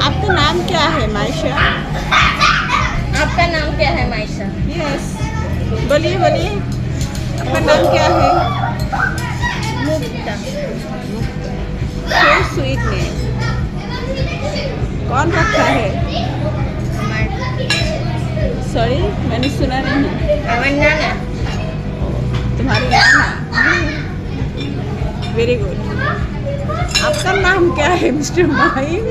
आपका नाम क्या है मायशा? आपका नाम क्या है मायशा? यस, बोलिए बोलिए, आपका नाम क्या है? मुक्ता। So sweet name. कौन रखा है? सॉरी, मैंने सुना नहीं। हमारे नाना। तुम्हारी नाना? Very good. आपका नाम क्या है मिस्टर माहिम?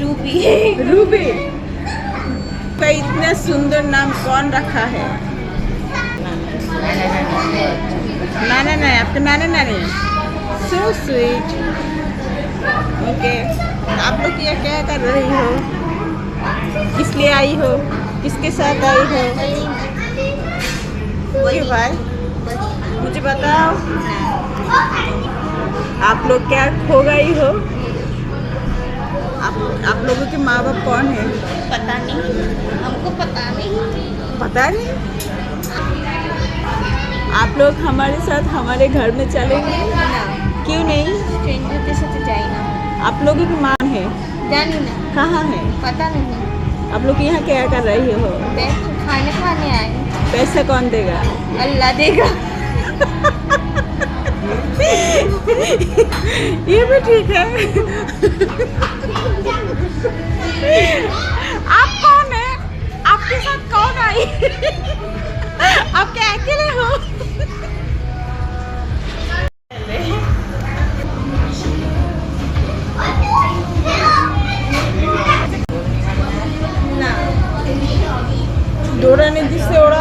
रूबी। रूबी का इतना सुंदर नाम कौन रखा है? नाना नहीं, आपके नाना नानी। So sweet. ओके, आप लोग ये क्या कर रही हो? किस लिए आई हो? किसके साथ आई हो? ओके भाई, मुझे बताओ, आप लोग क्या खो गई हो? आप लोगों के माँ बाप कौन है? पता नहीं, हमको पता नहीं। पता नहीं। आप लोग हमारे साथ हमारे घर में चलेंगे? क्यों नहीं? स्ट्रेंजर के साथ जाए ना। आप लोगों की माँ है? जानी ना। कहाँ है? पता नहीं। आप लोग यहाँ क्या कर रही हो? खाने खाने आए। पैसा कौन देगा? अल्लाह देगा। ये भी ठीक है। आप कौन है? आपके साथ कौन आई? आप क्या अकेले हो? দৌড়ানি দিচ্ছে ওরা।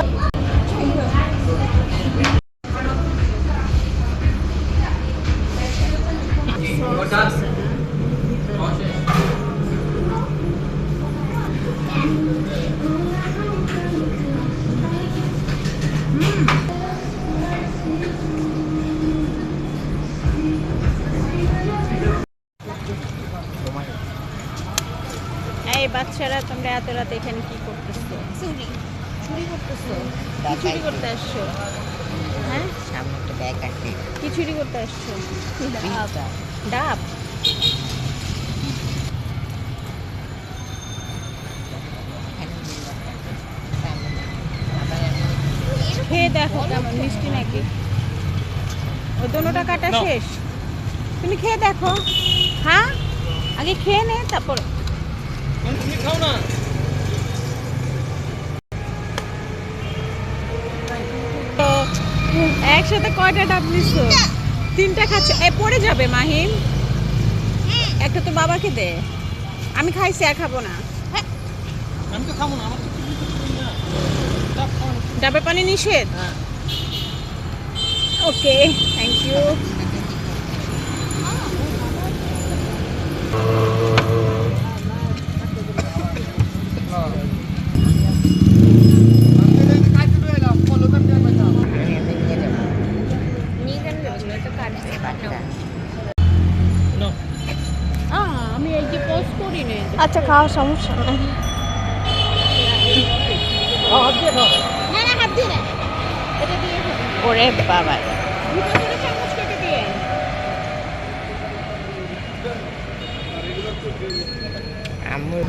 এই বাচ্চারা, তোমরা এত রাতে এখানে কি করতেছো? চুরি করতেছো? কি চুরি করতে আসছো? হ্যাঁ, সামনে একটা ব্যাগ আছে। কি চুরি করতে আসছো? ডাব। ডাব? খেয়ে দেখো কেমন মিষ্টি নাকি। ও দোনোটা কাটা শেষ, তুমি খেয়ে দেখো। হ্যাঁ, আগে খেয়ে নে তারপর। তো একসাথে কয়টা ডাব নিচ্ছ? তিনটা খাচ্ছ? এ পড়ে যাবে মাহিম, একটা তো বাবাকে দে। আমি খাইছি, আর খাবো না। আমি তো খাবো না, আমার তো ডাবের পানি নিষেধ? ওকে, থ্যাংক ইউ। আমি এই যে পোস্ট করি না। আচ্ছা, খাওয়া সমস্যা নাই। হাত দিয়ে দাও। না না, হাত দিয়ে না, এটা দিয়ে খাবো। ওরে বাবা, দুটো করে চামচ কেটে দিয়ে। আম্মু